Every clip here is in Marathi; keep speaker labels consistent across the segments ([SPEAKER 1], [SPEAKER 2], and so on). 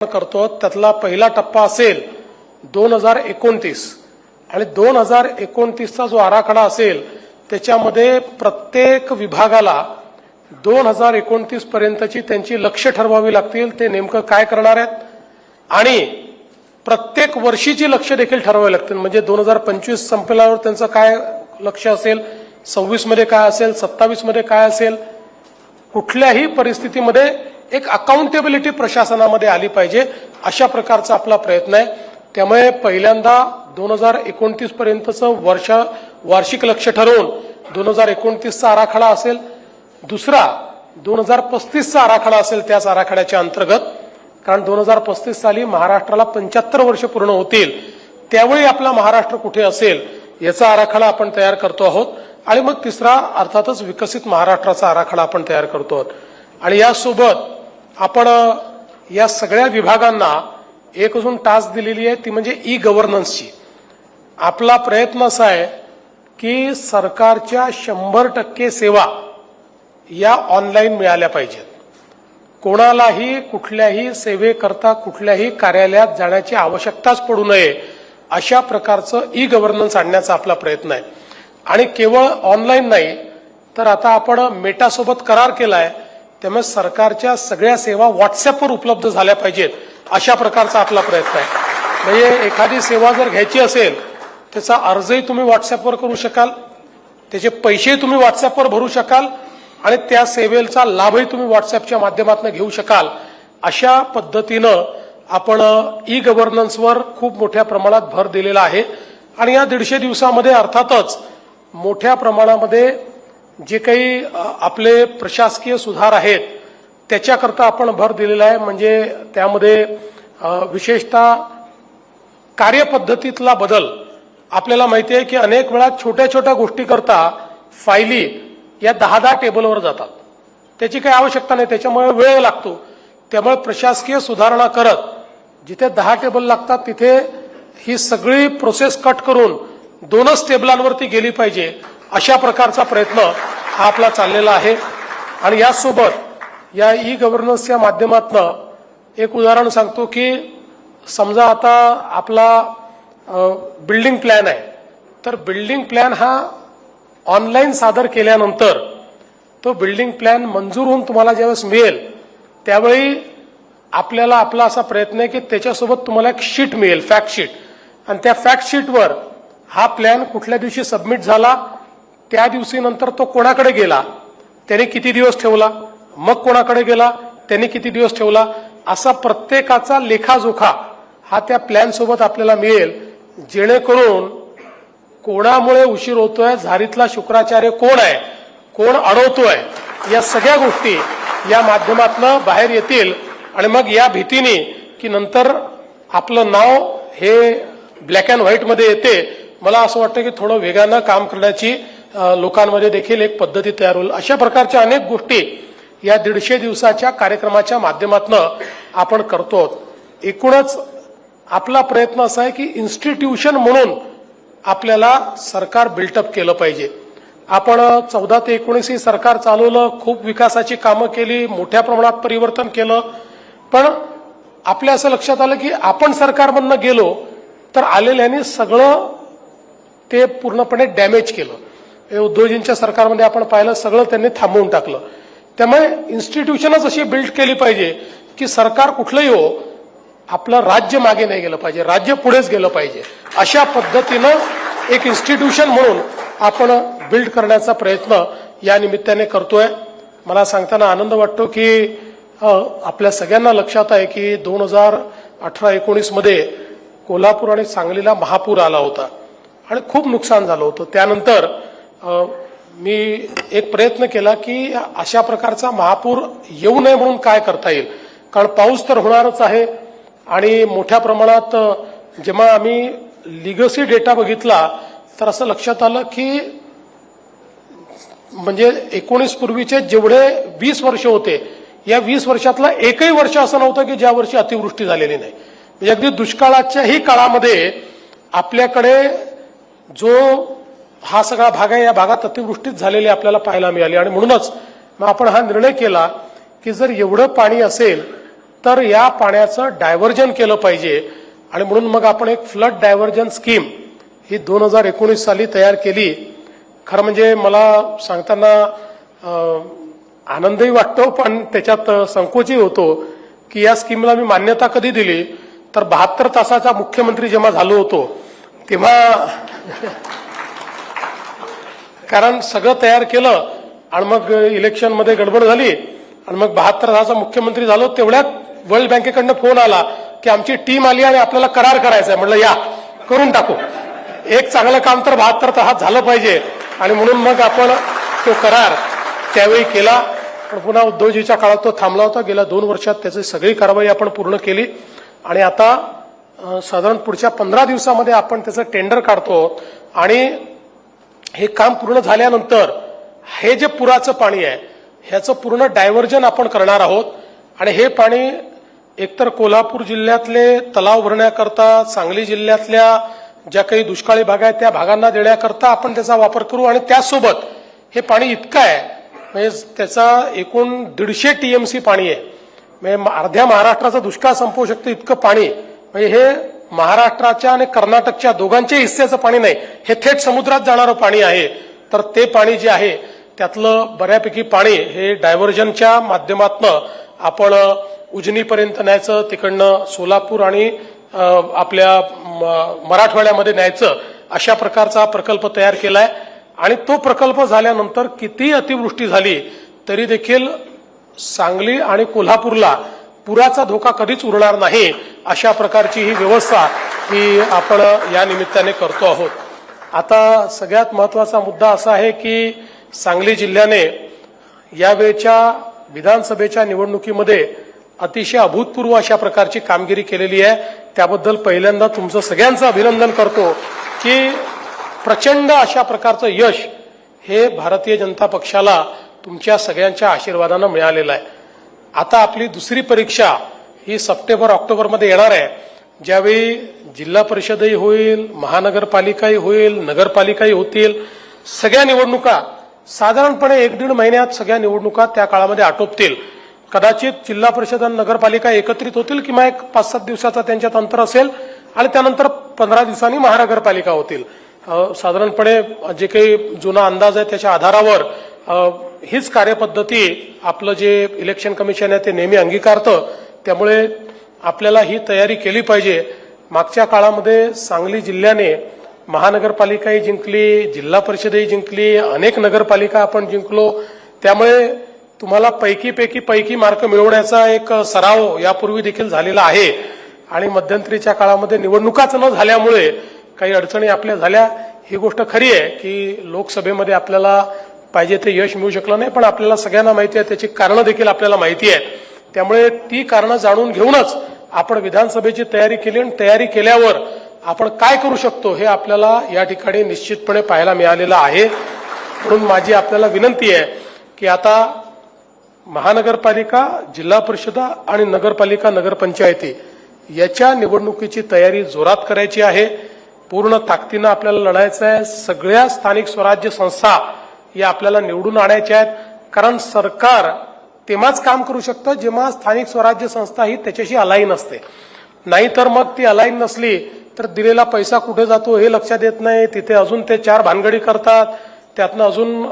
[SPEAKER 1] करतो त्यातला पहिला टप्पा असेल 2029 आणि 2029चा जो आराखडा असेल त्याच्यामध्ये प्रत्येक विभागाला 2029 पर्यंतची त्यांची लक्ष्य ठरवावी लागतील, ते नेमकं काय करणार आहेत आणि प्रत्येक वर्षीची लक्ष्य देखील ठरवावी लागतील। म्हणजे 2025 संपल्यावर त्यांचं काय लक्ष्य असेल, 26 मध्ये काय असेल, 27 मध्ये काय असेल, कुठल्याही परिस्थितीमध्ये एक अकाउंटेबिलिटी प्रशासनामध्ये आली पाहिजे, अशा प्रकारचा आपला प्रयत्न आहे। त्यामुळे पहिल्यांदा 2029 पर्यंतचं वार्षिक लक्ष्य ठरवून 2029चा आराखडा असेल, दुसरा 2035चा आराखडा असेल त्याच आराखड्याच्या अंतर्गत, कारण 2035 साली महाराष्ट्राला 75 वर्ष पूर्ण होतील, त्यावेळी आपला महाराष्ट्र कुठे असेल याचा आराखडा आपण तयार करतो आहोत। आणि मग तिसरा अर्थातच विकसित महाराष्ट्राचा आराखडा आपण तयार करतो आहोत। आणि यासोबत आपण या सगळ्या विभागांना एक अजून टास्क दिलेली आहे, ती म्हणजे ई गव्हर्नन्सची। आपला प्रयत्न असा आहे की सरकारच्या 100% सेवा या ऑनलाईन मिळाल्या पाहिजेत। कोणालाही कुठल्याही सेवेकरता कुठल्याही कार्यालयात जाण्याची आवश्यकताच पडू नये, अशा प्रकारचं ई गव्हर्नन्स आणण्याचा आपला प्रयत्न आहे। आणि केवळ ऑनलाईन नाही तर आता आपण मेटासोबत करार केलाय, त्यामुळे सरकारच्या सगळ्या सेवा व्हॉट्सअपवर उपलब्ध झाल्या पाहिजेत, अशा प्रकारचा आपला प्रयत्न आहे। म्हणजे एखादी सेवा जर घ्यायची असेल त्याचा अर्जही तुम्ही व्हॉट्सअपवर करू शकाल, त्याचे पैसेही तुम्ही व्हॉट्सअपवर भरू शकाल आणि त्या सेवेचा लाभही तुम्ही व्हॉट्सअपच्या माध्यमातून घेऊ शकाल। अशा पद्धतीनं आपण ई गव्हर्नन्सवर खूप मोठ्या प्रमाणात भर दिलेला आहे। आणि या 150 दिवसामध्ये अर्थातच मोठ्या प्रमाणामध्ये जे काही आपले प्रशासकीय सुधार आहेत त्याच्याकरता आपण भर दिलेला आहे। म्हणजे त्यामध्ये विशेषतः कार्यपद्धतीतला बदल, आपल्याला माहिती आहे की अनेक वेळा छोट्या छोट्या गोष्टीकरता फायली या 10 टेबलवर जातात, त्याची काही आवश्यकता नाही, त्याच्यामुळे वेळ लागतो। त्यामुळे प्रशासकीय सुधारणा करत जिथे 10 टेबल लागतात तिथे ही सगळी प्रोसेस कट करून 2च टेबलांवरती गेली पाहिजे, अशा प्रकारचा प्रयत्न हा आपला चाललेला आहे। आणि यासोबत या ई गव्हर्नन्सच्या माध्यमातून एक उदाहरण सांगतो की समजा आता आपला बिल्डिंग प्लॅन आहे, तर बिल्डिंग प्लॅन हा ऑनलाईन सादर केल्यानंतर तो बिल्डिंग प्लॅन मंजूर होऊन तुम्हाला ज्यावेळेस मिळेल त्यावेळी आपल्याला आपला असा प्रयत्न आहे की त्याच्यासोबत तुम्हाला एक शीट मिळेल, फॅक्ट शीट, आणि त्या फॅक्ट शीटवर हा प्लॅन कुठल्या दिवशी सबमिट झाला, त्या दिवशी नंतर तो कोणाकडे गेला, त्याने किती दिवस ठेवला, मग कोणाकडे गेला, त्याने किती दिवस ठेवला, असा प्रत्येकाचा लेखाजोखा हा त्या प्लॅन सोबत आपल्याला मिळेल। जेणेकरून कोणामुळे उशीर होतोय, झारीतला शुक्राचार्य कोण आहे, कोण अडवतोय, या सगळ्या गोष्टी या माध्यमातून बाहेर येतील। आणि मग या भीतीने की नंतर आपलं नाव हे ब्लॅक अँड व्हाईट मध्ये येते, मला असं वाटतं की थोडं वेगानं काम करण्याची लोकांमध्ये देखील एक पद्धती तयार होईल। अशा प्रकारच्या अनेक गोष्टी या 150 दिवसाच्या कार्यक्रमाच्या माध्यमातून आपण करतो। एकूणच आपला प्रयत्न असा आहे की इन्स्टिट्यूशन म्हणून आपल्याला सरकार बिल्टअप केलं पाहिजे। आपण 14 ते 19 ही सरकार चालवलं, खूप विकासाची कामं केली, मोठ्या प्रमाणात परिवर्तन केलं, पण आपल्या असं लक्षात आलं की आपण सरकारमधनं गेलो तर आलेल्यांनी सगळं ते पूर्णपणे डॅमेज केलं। उद्धवजींच्या सरकारमध्ये आपण पाहिलं, सगळं त्यांनी थांबवून टाकलं। त्यामुळे इन्स्टिट्यूशनच अशी बिल्ड केली पाहिजे की सरकार कुठलंही हो, आपलं राज्य मागे नाही गेलं पाहिजे, राज्य पुढेच गेलं पाहिजे, अशा पद्धतीनं एक इन्स्टिट्यूशन म्हणून आपण बिल्ड करण्याचा प्रयत्न या निमित्ताने करतोय। मला सांगताना आनंद वाटतो की आपल्या सगळ्यांना लक्षात आहे की 2018-19 मध्ये कोल्हापूर आणि सांगलीला महापूर आला होता आणि खूप नुकसान झालं होतं। त्यानंतर मी एक प्रयत्न केला की अशा प्रकारचा महापूर येऊ नये म्हणून काय करता येईल, कारण पाऊस तर होणारच आहे। आणि मोठ्या प्रमाणात जेव्हा आम्ही लिगसी डेटा बघितला तर असं लक्षात आलं की म्हणजे 19 पूर्वीचे जेवढे 20 वर्ष होते, या 20 वर्षातला एकही वर्ष असं नव्हतं की ज्या वर्षी अतिवृष्टी झालेली नाही। म्हणजे अगदी दुष्काळाच्याही काळामध्ये आपल्याकडे जो हा सगळा भाग आहे, या भागात अतिवृष्टीच झालेली आपल्याला पाहायला मिळाली। आणि म्हणूनच मग आपण हा निर्णय केला की जर एवढं पाणी असेल तर या पाण्याचं डायव्हर्जन केलं पाहिजे आणि म्हणून मग आपण एक फ्लड डायव्हर्जन स्कीम ही 2019 साली तयार केली. खरं म्हणजे मला सांगताना आनंदही वाटतो पण त्याच्यात संकोचही होतो की या स्कीमला मी मान्यता कधी दिली तर 72 तासाचा मुख्यमंत्री जेव्हा झालो होतो तेव्हा कारण सगळं तयार केलं आणि मग इलेक्शनमध्ये गडबड झाली आणि मग 72 तासाचा मुख्यमंत्री झालो तेवढ्यात वर्ल्ड बँकेकडनं फोन आला की आमची टीम आली आणि आपल्याला करार करायचा आहे. म्हटलं या करून टाकू, एक चांगलं काम तर 72 तासात झालं पाहिजे आणि म्हणून मग आपण तो करार त्यावेळी केला. पण पुन्हा उद्धवजीच्या काळात तो थांबला होता. गेल्या 2 वर्षात त्याची सगळी कारवाई आपण पूर्ण केली आणि आता साधारण पुढच्या 15 दिवसामध्ये आपण त्याचं टेंडर काढतो आणि हे काम पूर्ण झाल्यानंतर हे जे पुराचं पाणी आहे ह्याचं पूर्ण डायव्हर्जन आपण करणार आहोत आणि हे पाणी एकतर कोल्हापूर जिल्ह्यातले तलाव भरण्याकरता, सांगली जिल्ह्यातल्या ज्या काही दुष्काळी भाग आहेत त्या भागांना देण्याकरता आपण त्याचा वापर करू आणि त्यासोबत हे पाणी इतकं आहे म्हणजे त्याचा एकूण 150 TMC पाणी आहे. म्हणजे अर्ध्या महाराष्ट्राचा दुष्काळ संपवू शकतं इतकं पाणी. म्हणजे हे महाराष्ट्राच्या आणि कर्नाटकच्या दोघांच्याही हिस्सेचं पाणी नाही, हे थेट समुद्रात जाणारं पाणी आहे. तर ते पाणी जे आहे त्यातलं बऱ्यापैकी पाणी हे डायव्हर्जनच्या माध्यमातून आपण उजनीपर्यंत न्यायचं, तिकडनं सोलापूर आणि आपल्या मराठवाड्यामध्ये न्यायचं अशा प्रकारचा प्रकल्प तयार केलाय. आणि तो प्रकल्प झाल्यानंतर किती अतिवृष्टी झाली तरी देखील सांगली आणि कोल्हापूरला पुराचा धोका कधीच उरणार नाही अशा प्रकारची ही व्यवस्था ही आपण या निमित्ताने करतो आहोत. आता सगळ्यात महत्वाचा मुद्दा असा आहे की सांगली जिल्ह्याने यावेळच्या विधानसभेच्या निवडणुकीमध्ये अतिशय अभूतपूर्व अशा प्रकारची कामगिरी केलेली आहे. त्याबद्दल पहिल्यांदा तुमचं सगळ्यांचं अभिनंदन करतो की प्रचंड अशा प्रकारचं यश हे भारतीय जनता पक्षाला तुमच्या सगळ्यांच्या आशीर्वादानं मिळालेलं आहे. आता आपली दुसरी परीक्षा ही सप्टेंबर-ऑक्टोबरमध्ये येणार आहे, ज्यावेळी जिल्हा परिषदही होईल, महानगरपालिकाही होईल, नगरपालिकाही होतील. सगळ्या निवडणुका साधारणपणे 1-1.5 महिन्यात सगळ्या निवडणुका त्या काळामध्ये आटोपतील. कदाचित जिल्हा परिषद आणि नगरपालिका एकत्रित होतील किंवा एक 5-7 दिवसाचा त्यांच्यात अंतर असेल आणि त्यानंतर 15 दिवसांनी महानगरपालिका होतील. साधारणपणे जे काही जुना अंदाज आहे त्याच्या आधारावर हीच कार्यपद्धती आपलं जे इलेक्शन कमिशन आहे ते नेहमी अंगीकारतं. त्यामुळे आपल्याला ही तयारी केली पाहिजे. मागच्या काळामध्ये सांगली जिल्ह्याने महानगरपालिकाही जिंकली, जिल्हा परिषदही जिंकली, अनेक नगरपालिका आपण जिंकलो. त्यामुळे तुम्हाला पैकी मार्क मिळवण्याचा एक सराव यापूर्वी देखील झालेला आहे आणि मध्यंतरीच्या काळामध्ये निवडणुकाच न झाल्यामुळे काही अडचणी आपल्या झाल्या. ही गोष्ट खरी आहे की लोकसभेमध्ये आपल्याला पाहिजे ते यश मिळू शकलं नाही, पण आपल्याला सगळ्यांना माहिती आहे, त्याची कारणं देखील आपल्याला माहिती आहेत. त्यामुळे ती कारणं जाणून घेऊनच आपण विधानसभेची तयारी केली आणि तयारी केल्यावर आपण काय करू शकतो हे आपल्याला या ठिकाणी निश्चितपणे पाहायला मिळालेलं आहे. म्हणून माझी आपल्याला विनंती आहे की आता महानगरपालिका, जिल्हा परिषद आणि नगरपालिका, नगरपंचायती याच्या निवडणुकीची तयारी जोरात करायची आहे. पूर्ण ताकदीनं आपल्याला लढायचं आहे. सगळ्या स्थानिक स्वराज्य संस्था या आपल्याला निवडून आणायच्या आहेत. कारण सरकार तेव्हाच काम करू शकतं जेव्हा स्थानिक स्वराज्य संस्था ही त्याच्याशी अलाईन असते. नाहीतर मग ती अलाईन नसली तर दिलेला पैसा कुठे जातो हे लक्षात येत नाही. तिथे अजून ते 4 भानगडी करतात, त्यातनं अजून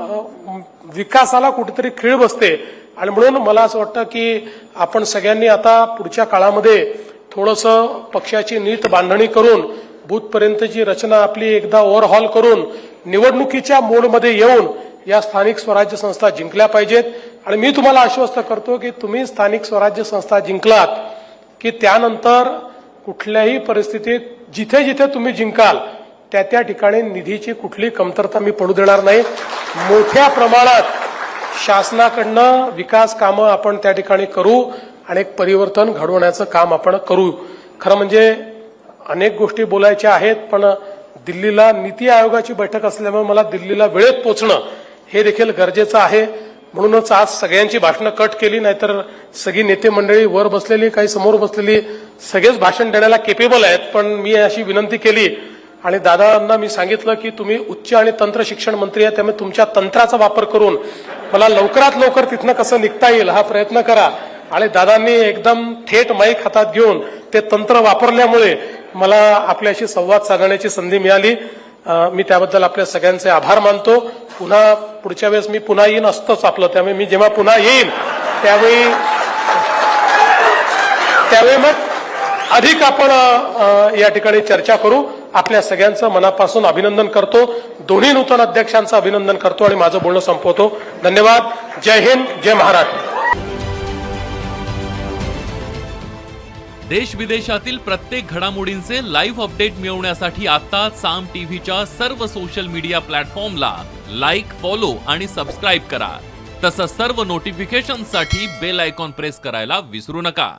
[SPEAKER 1] विकासाला कुठेतरी खीळ बसते. आणि म्हणून मला असं वाटतं की आपण सगळ्यांनी आता पुढच्या काळामध्ये थोडंसं पक्षाची नीट बांधणी करून बूथपर्यंतची रचना आपली एकदा ओव्हरहॉल करून निवडणुकीच्या मोडमध्ये येऊन या स्थानिक स्वराज्य संस्था जिंकल्या पाहिजेत. आणि मी तुम्हाला आश्वस्त करतो की तुम्ही स्थानिक स्वराज्य संस्था जिंकलात की त्यानंतर कुठल्याही परिस्थितीत जिथे जिथे तुम्ही जिंकाल त्या ठिकाणी निधीची कुठली कमतरता मी पडू देणार नाही. मोठ्या प्रमाणात शासनाकडनं विकास कामं आपण त्या ठिकाणी करू आणि एक परिवर्तन घडवण्याचं काम आपण करू. खरं म्हणजे अनेक गोष्टी बोलायच्या आहेत, पण दिल्लीला नीती आयोगाची बैठक असल्यामुळे मला दिल्लीला वेळेत पोहोचणं हे देखील गरजेचं आहे. म्हणूनच आज सगळ्यांची भाषणं कट केली, नाहीतर सगळी नेते मंडळी वर बसलेली, काही समोर बसलेली, सगळेच भाषण देण्याला केपेबल आहेत. पण मी अशी विनंती केली आणि दादांना मी सांगितलं की तुम्ही उच्च आणि तंत्र शिक्षण मंत्री आहे, त्यामुळे तुमच्या तंत्राचा वापर करून मला लवकरात लवकर तिथनं कसं निघता येईल हा प्रयत्न करा. आणि दादांनी एकदम थेट माईक हातात घेऊन ते तंत्र वापरल्यामुळे मला आपल्याशी संवाद साधण्याची संधी मिळाली. मी त्याबद्दल आपल्या सगळ्यांचे आभार मानतो. पुन्हा पुढच्या वेळेस मी पुन्हा येईन असतंच आपलं. त्यामुळे मी जेव्हा पुन्हा येईन त्यावेळी मग अधिक आपण या ठिकाणी चर्चा करू. आपल्या सगळ्यांचं मनापासून अभिनंदन करतो. दोन्ही नूतन अध्यक्षांचं अभिनंदन करतो आणि माझं बोलणं संपवतो. धन्यवाद. जय हिंद, जय महाराष्ट्र.
[SPEAKER 2] देश विदेशातील प्रत्येक घडामोडींचे लाईव्ह अपडेट मिळवण्यासाठी आता साम टीव्हीच्या सर्व सोशल मीडिया प्लॅटफॉर्मला लाईक, फॉलो आणि सबस्क्राईब करा. तसंच सर्व नोटिफिकेशनसाठी बेल आयकॉन प्रेस करायला विसरू नका.